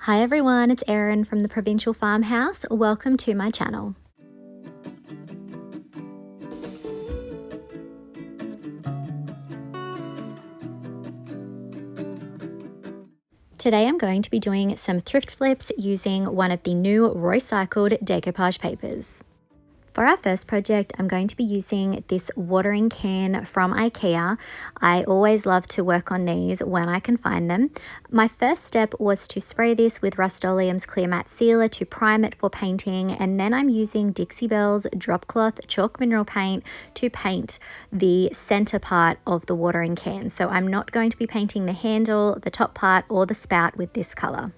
Hi everyone, it's Erin from the Provincial Farmhouse. Welcome to my channel. Today I'm going to be doing some thrift flips using one of the new Roycycled decoupage papers. For our first project, I'm going to be using this watering can from IKEA. I always love to work on these when I can find them. My first step was to spray this with Rust-Oleum's Clear Matte Sealer to prime it for painting, and then I'm using Dixie Belle's Drop Cloth Chalk Mineral Paint to paint the center part of the watering can. So I'm not going to be painting the handle, the top part, or the spout with this color.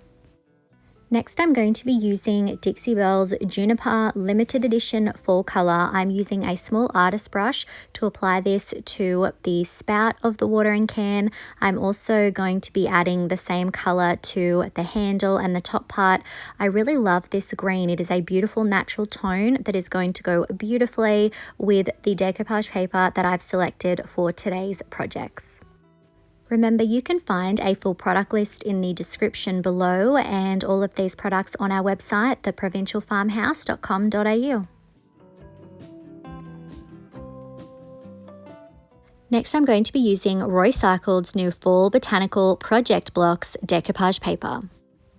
Next, I'm going to be using Dixie Belle's Juniper Limited Edition Fall Color. I'm using a small artist brush to apply this to the spout of the watering can. I'm also going to be adding the same color to the handle and the top part. I really love this green. It is a beautiful natural tone that is going to go beautifully with the decoupage paper that I've selected for today's projects. Remember, you can find a full product list in the description below and all of these products on our website, theprovincialfarmhouse.com.au. Next, I'm going to be using Roycycled's new Fall Botanical Project Blocks decoupage paper.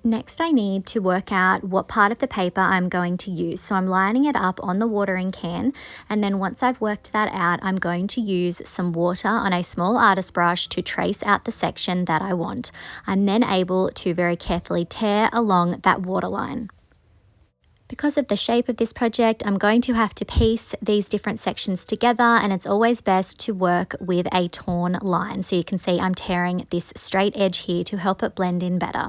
Next, I need to work out what part of the paper I'm going to use. So I'm lining it up on the watering can, and then once I've worked that out, I'm going to use some water on a small artist brush to trace out the section that I want. I'm then able to very carefully tear along that waterline. Because of the shape of this project, I'm going to have to piece these different sections together, and it's always best to work with a torn line. So you can see I'm tearing this straight edge here to help it blend in better.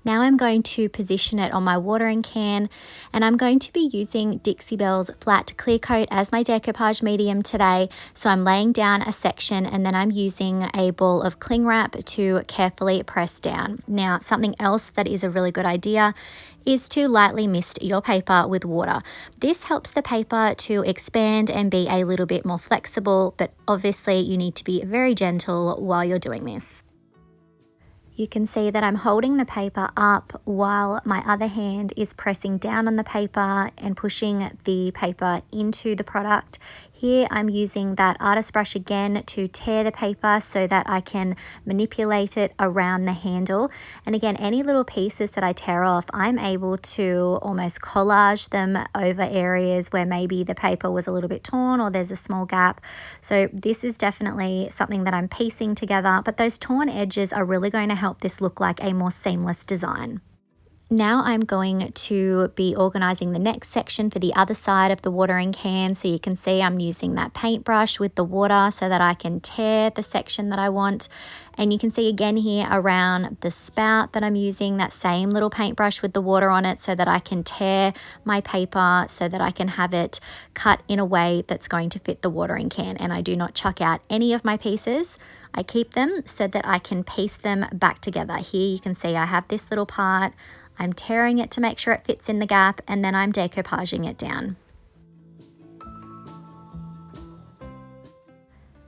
Now I'm going to position it on my watering can, and I'm going to be using Dixie Belle's Flat Clear Coat as my decoupage medium today. So I'm laying down a section, and then I'm using a ball of cling wrap to carefully press down. Now, something else that is a really good idea is to lightly mist your paper with water. This helps the paper to expand and be a little bit more flexible, but obviously you need to be very gentle while you're doing this. You can see that I'm holding the paper up while my other hand is pressing down on the paper and pushing the paper into the product. Here I'm using that artist brush again to tear the paper so that I can manipulate it around the handle. And again, any little pieces that I tear off, I'm able to almost collage them over areas where maybe the paper was a little bit torn or there's a small gap. So this is definitely something that I'm piecing together, but those torn edges are really going to help this look like a more seamless design. Now I'm going to be organizing the next section for the other side of the watering can. So you can see I'm using that paintbrush with the water so that I can tear the section that I want. And you can see again here around the spout that I'm using that same little paintbrush with the water on it so that I can tear my paper so that I can have it cut in a way that's going to fit the watering can. And I do not chuck out any of my pieces. I keep them so that I can piece them back together. Here you can see I have this little part. I'm tearing it to make sure it fits in the gap, and then I'm decoupaging it down.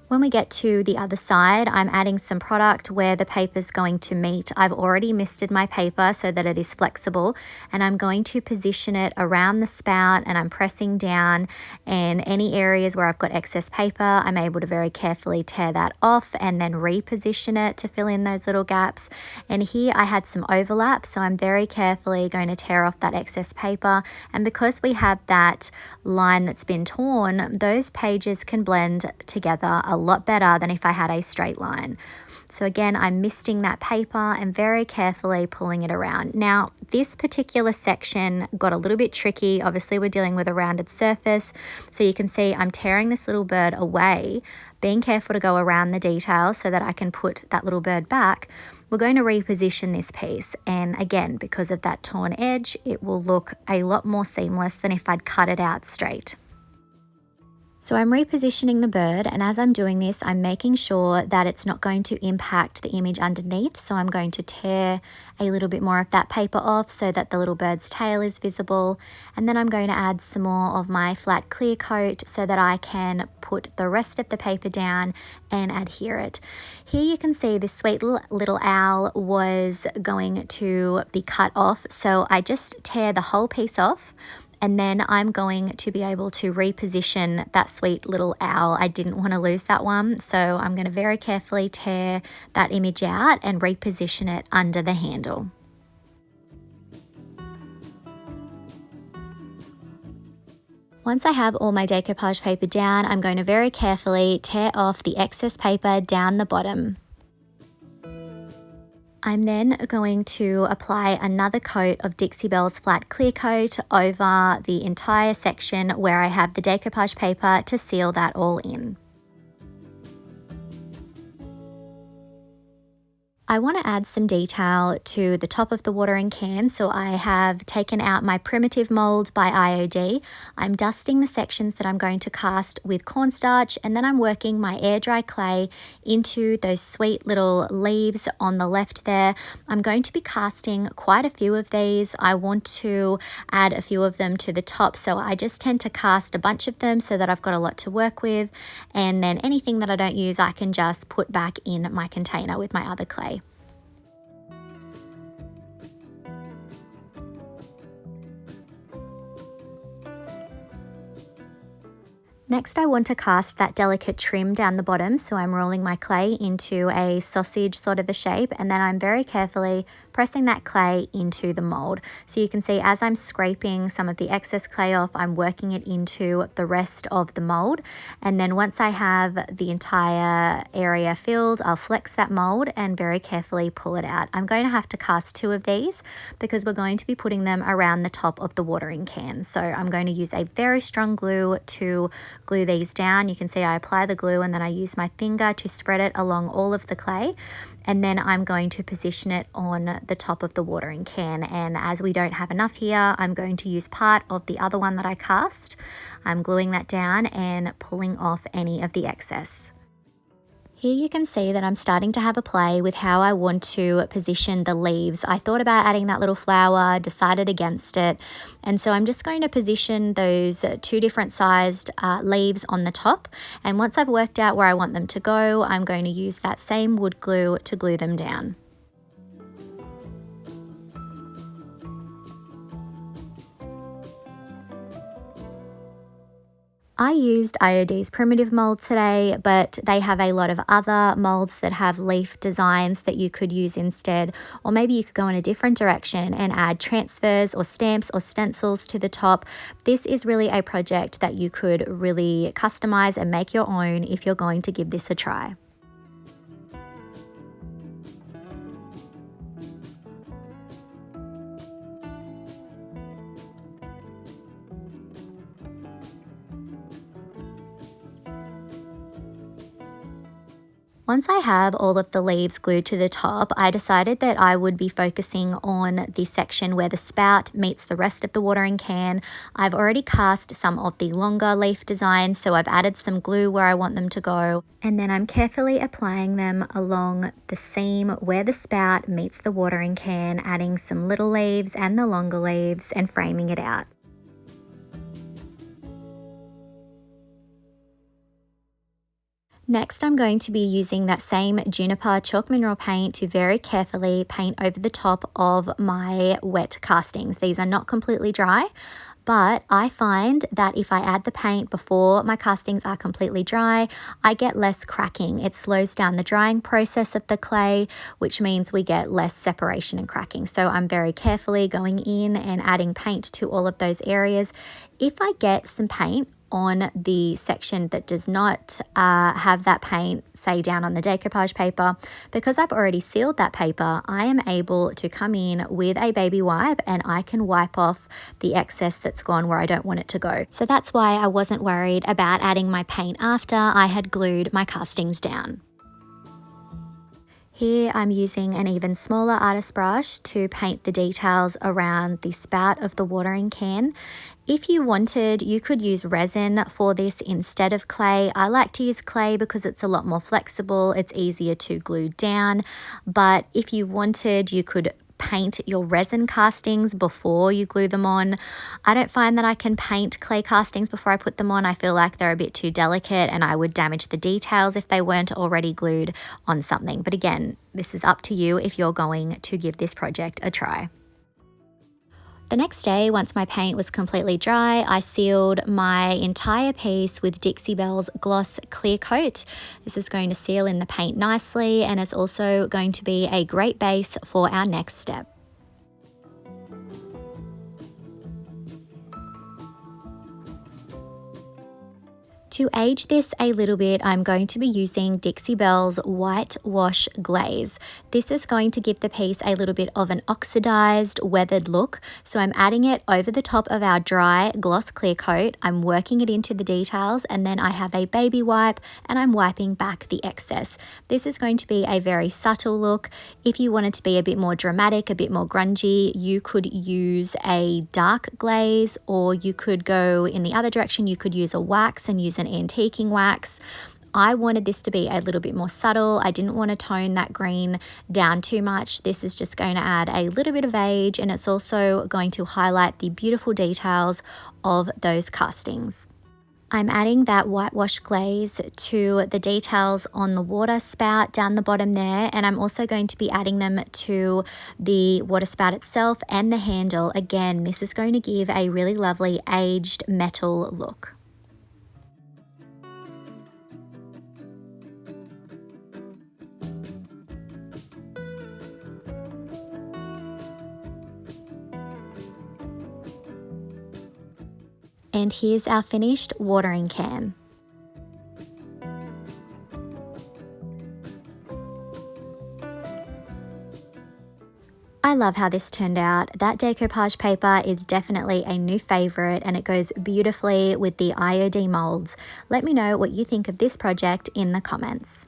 When we get to the other side, I'm adding some product where the paper's going to meet. I've already misted my paper so that it is flexible, and I'm going to position it around the spout, and I'm pressing down, and any areas where I've got excess paper, I'm able to very carefully tear that off and then reposition it to fill in those little gaps. And here I had some overlap, so I'm very carefully going to tear off that excess paper. And because we have that line that's been torn, those pages can blend together a lot better than if I had a straight line. So again, I'm misting that paper and very carefully pulling it around. Now, this particular section got a little bit tricky. Obviously, we're dealing with a rounded surface. So you can see I'm tearing this little bird away, being careful to go around the detail so that I can put that little bird back. We're going to reposition this piece. And again, because of that torn edge, it will look a lot more seamless than if I'd cut it out straight. So I'm repositioning the bird, and as I'm doing this, I'm making sure that it's not going to impact the image underneath. So I'm going to tear a little bit more of that paper off so that the little bird's tail is visible. And then I'm going to add some more of my flat clear coat so that I can put the rest of the paper down and adhere it. Here you can see this sweet little owl was going to be cut off. So I just tear the whole piece off. And then I'm going to be able to reposition that sweet little owl. I didn't want to lose that one, so I'm going to very carefully tear that image out and reposition it under the handle. Once I have all my decoupage paper down, I'm going to very carefully tear off the excess paper down the bottom. I'm then going to apply another coat of Dixie Belle's flat clear coat over the entire section where I have the decoupage paper to seal that all in. I want to add some detail to the top of the watering can, so I have taken out my primitive mould by IOD. I'm dusting the sections that I'm going to cast with cornstarch, and then I'm working my air dry clay into those sweet little leaves on the left there. I'm going to be casting quite a few of these. I want to add a few of them to the top, so I just tend to cast a bunch of them so that I've got a lot to work with, and then anything that I don't use I can just put back in my container with my other clay. Next, I want to cast that delicate trim down the bottom, so I'm rolling my clay into a sausage sort of a shape, and then I'm very carefully pressing that clay into the mold. So you can see as I'm scraping some of the excess clay off, I'm working it into the rest of the mold. And then once I have the entire area filled, I'll flex that mold and very carefully pull it out. I'm going to have to cast 2 of these because we're going to be putting them around the top of the watering can. So I'm going to use a very strong glue to glue these down. You can see I apply the glue and then I use my finger to spread it along all of the clay, and then I'm going to position it on the top of the watering can. And as we don't have enough here, I'm going to use part of the other one that I cast. I'm gluing that down and pulling off any of the excess. Here you can see that I'm starting to have a play with how I want to position the leaves. I thought about adding that little flower, decided against it, and so I'm just going to position those 2 different sized leaves on the top, and once I've worked out where I want them to go, I'm going to use that same wood glue to glue them down. I used IOD's primitive mold today, but they have a lot of other molds that have leaf designs that you could use instead, or maybe you could go in a different direction and add transfers or stamps or stencils to the top. This is really a project that you could really customize and make your own if you're going to give this a try. Once I have all of the leaves glued to the top, I decided that I would be focusing on the section where the spout meets the rest of the watering can. I've already cast some of the longer leaf designs, so I've added some glue where I want them to go. And then I'm carefully applying them along the seam where the spout meets the watering can, adding some little leaves and the longer leaves and framing it out. Next, I'm going to be using that same Juniper chalk mineral paint to very carefully paint over the top of my wet castings. These are not completely dry, but I find that if I add the paint before my castings are completely dry, I get less cracking. It slows down the drying process of the clay, which means we get less separation and cracking. So I'm very carefully going in and adding paint to all of those areas. If I get some paint on the section that does not have that paint, say down on the decoupage paper, because I've already sealed that paper, I am able to come in with a baby wipe and I can wipe off the excess that's gone where I don't want it to go. So that's why I wasn't worried about adding my paint after I had glued my castings down. Here I'm using an even smaller artist brush to paint the details around the spout of the watering can. If you wanted, you could use resin for this instead of clay. I like to use clay because it's a lot more flexible, it's easier to glue down, but if you wanted, you could paint your resin castings before you glue them on. I don't find that I can paint clay castings before I put them on. I feel like they're a bit too delicate and I would damage the details if they weren't already glued on something. But again, this is up to you if you're going to give this project a try. The next day, once my paint was completely dry, I sealed my entire piece with Dixie Belle's Gloss Clear Coat. This is going to seal in the paint nicely, and it's also going to be a great base for our next step. To age this a little bit, I'm going to be using Dixie Belle's White Wash Glaze. This is going to give the piece a little bit of an oxidized, weathered look. So I'm adding it over the top of our dry gloss clear coat. I'm working it into the details, and then I have a baby wipe and I'm wiping back the excess. This is going to be a very subtle look. If you wanted to be a bit more dramatic, a bit more grungy, you could use a dark glaze, or you could go in the other direction. You could use a wax and use an antiquing wax. I wanted this to be a little bit more subtle. I didn't want to tone that green down too much. This is just going to add a little bit of age, and it's also going to highlight the beautiful details of those castings. I'm adding that whitewash glaze to the details on the water spout down the bottom there, and I'm also going to be adding them to the water spout itself and the handle. Again, this is going to give a really lovely aged metal look. And here's our finished watering can. I love how this turned out. That decoupage paper is definitely a new favorite, and it goes beautifully with the IOD molds. Let me know what you think of this project in the comments.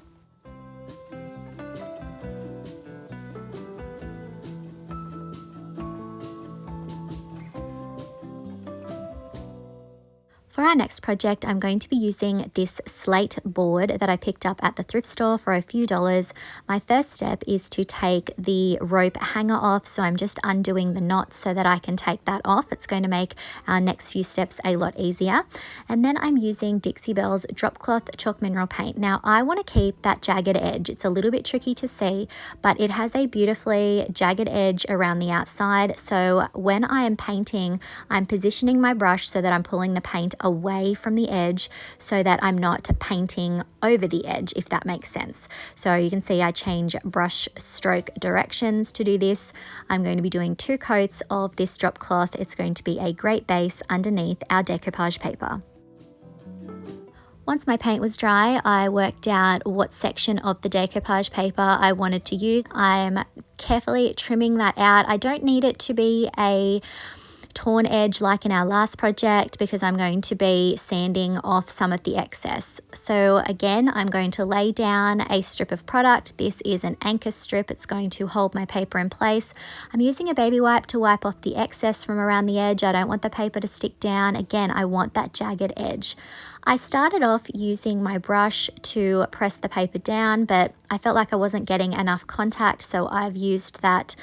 For our next project, I'm going to be using this slate board that I picked up at the thrift store for a few dollars. My first step is to take the rope hanger off, so I'm just undoing the knots so that I can take that off. It's going to make our next few steps a lot easier. And then I'm using Dixie Belle's Drop Cloth Chalk Mineral Paint. Now, I want to keep that jagged edge. It's a little bit tricky to see, but it has a beautifully jagged edge around the outside. So when I am painting, I'm positioning my brush so that I'm pulling the paint away from the edge so that I'm not painting over the edge, if that makes sense. So you can see I change brush stroke directions to do this. I'm going to be doing 2 coats of this drop cloth. It's going to be a great base underneath our decoupage paper. Once my paint was dry, I worked out what section of the decoupage paper I wanted to use. I'm carefully trimming that out. I don't need it to be a torn edge like in our last project, because I'm going to be sanding off some of the excess. So again, I'm going to lay down a strip of product. This is an anchor strip. It's going to hold my paper in place. I'm using a baby wipe to wipe off the excess from around the edge. I don't want the paper to stick down. Again, I want that jagged edge. I started off using my brush to press the paper down, but I felt like I wasn't getting enough contact, so I've used that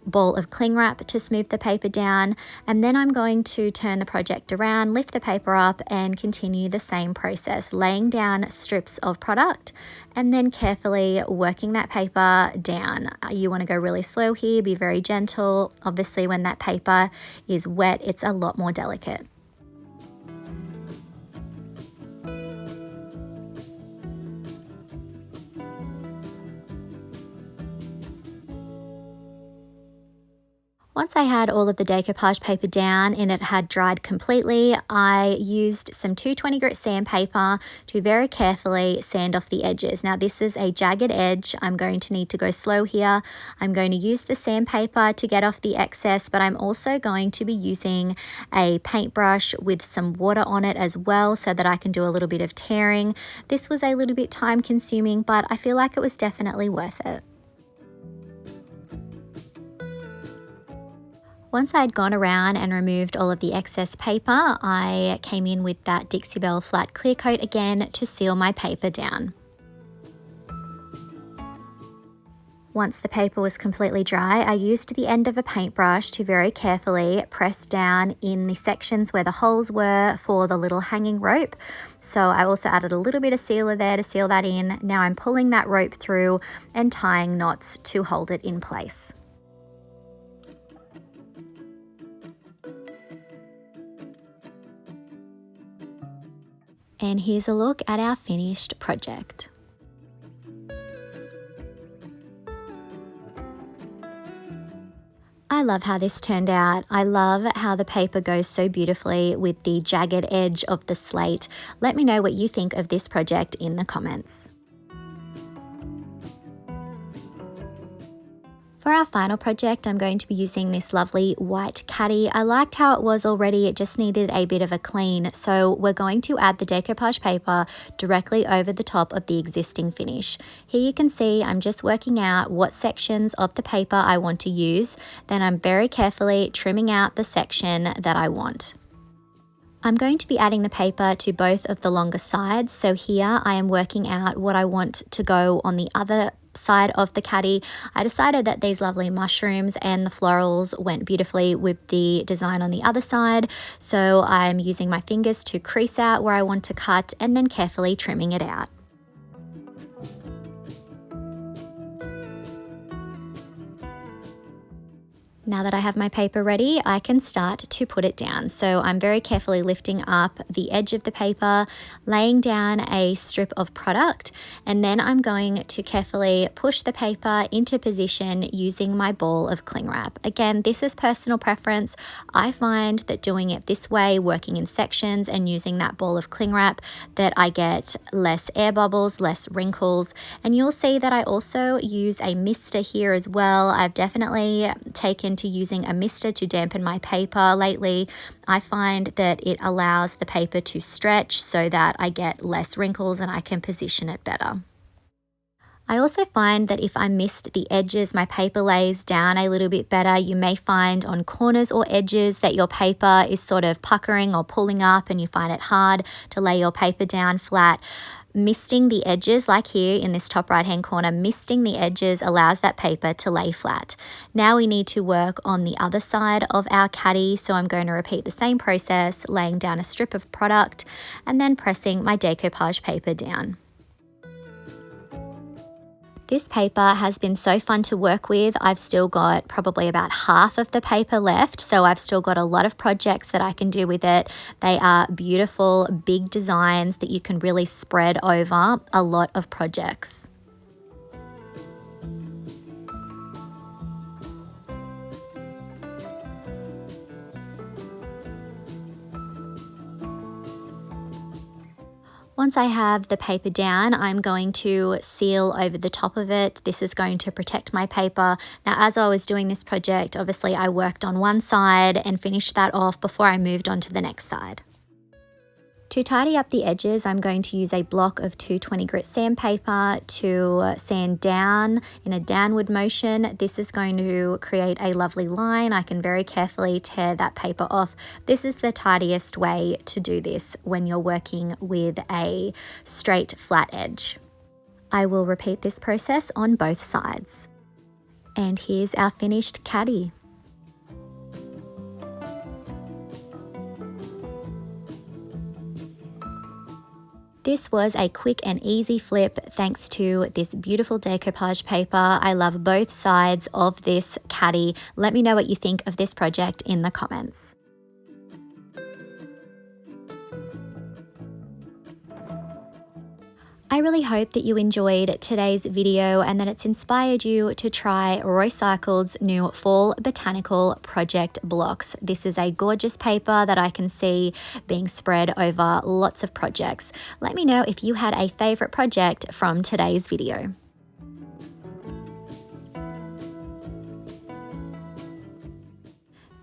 ball of cling wrap to smooth the paper down, and then I'm going to turn the project around, lift the paper up, and continue the same process, laying down strips of product and then carefully working that paper down. You want to go really slow here, be very gentle. Obviously, when that paper is wet, it's a lot more delicate. Once I had all of the decoupage paper down and it had dried completely, I used some 220 grit sandpaper to very carefully sand off the edges. Now this is a jagged edge. I'm going to need to go slow here. I'm going to use the sandpaper to get off the excess, but I'm also going to be using a paintbrush with some water on it as well so that I can do a little bit of tearing. This was a little bit time consuming, but I feel like it was definitely worth it. Once I'd gone around and removed all of the excess paper, I came in with that Dixie Belle flat clear coat again to seal my paper down. Once the paper was completely dry, I used the end of a paintbrush to very carefully press down in the sections where the holes were for the little hanging rope. So I also added a little bit of sealer there to seal that in. Now I'm pulling that rope through and tying knots to hold it in place. And here's a look at our finished project. I love how this turned out. I love how the paper goes so beautifully with the jagged edge of the slate. Let me know what you think of this project in the comments. For our final project, I'm going to be using this lovely white caddy. I liked how it was already, it just needed a bit of a clean. So we're going to add the decoupage paper directly over the top of the existing finish. Here you can see I'm just working out what sections of the paper I want to use. Then I'm very carefully trimming out the section that I want. I'm going to be adding the paper to both of the longer sides. So here I am working out what I want to go on the other side of the caddy. I decided that these lovely mushrooms and the florals went beautifully with the design on the other side. So I'm using my fingers to crease out where I want to cut and then carefully trimming it out. Now that I have my paper ready, I can start to put it down. So I'm very carefully lifting up the edge of the paper, laying down a strip of product, and then I'm going to carefully push the paper into position using my ball of cling wrap. Again, this is personal preference. I find that doing it this way, working in sections and using that ball of cling wrap, that I get less air bubbles, less wrinkles, and you'll see that I also use a mister here as well. I've definitely taken to using a mister to dampen my paper lately. I find that it allows the paper to stretch so that I get less wrinkles and I can position it better. I also find that if I mist the edges, my paper lays down a little bit better. You may find on corners or edges that your paper is sort of puckering or pulling up and you find it hard to lay your paper down flat. Misting the edges, like here in this top right hand corner, misting the edges allows that paper to lay flat. Now we need to work on the other side of our caddy, so I'm going to repeat the same process, laying down a strip of product and then pressing my decoupage paper down. This paper has been so fun to work with. I've still got probably about half of the paper left, so I've still got a lot of projects that I can do with it. They are beautiful, big designs that you can really spread over a lot of projects. Once I have the paper down, I'm going to seal over the top of it. This is going to protect my paper. Now, as I was doing this project, obviously I worked on one side and finished that off before I moved on to the next side. To tidy up the edges, I'm going to use a block of 220 grit sandpaper to sand down in a downward motion. This is going to create a lovely line. I can very carefully tear that paper off. This is the tidiest way to do this when you're working with a straight flat edge. I will repeat this process on both sides. And here's our finished caddy. This was a quick and easy flip thanks to this beautiful decoupage paper. I love both sides of this caddy. Let me know what you think of this project in the comments. I really hope that you enjoyed today's video and that it's inspired you to try Roycycled's new Fall Botanical Project Blocks. This is a gorgeous paper that I can see being spread over lots of projects. Let me know if you had a favorite project from today's video.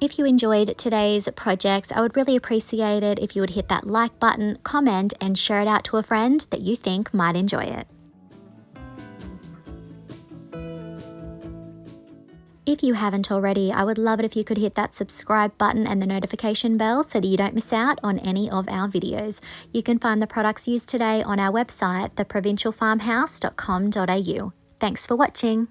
If you enjoyed today's projects, I would really appreciate it if you would hit that like button, comment, and share it out to a friend that you think might enjoy it. If you haven't already, I would love it if you could hit that subscribe button and the notification bell so that you don't miss out on any of our videos. You can find the products used today on our website, theprovincialfarmhouse.com.au. Thanks for watching.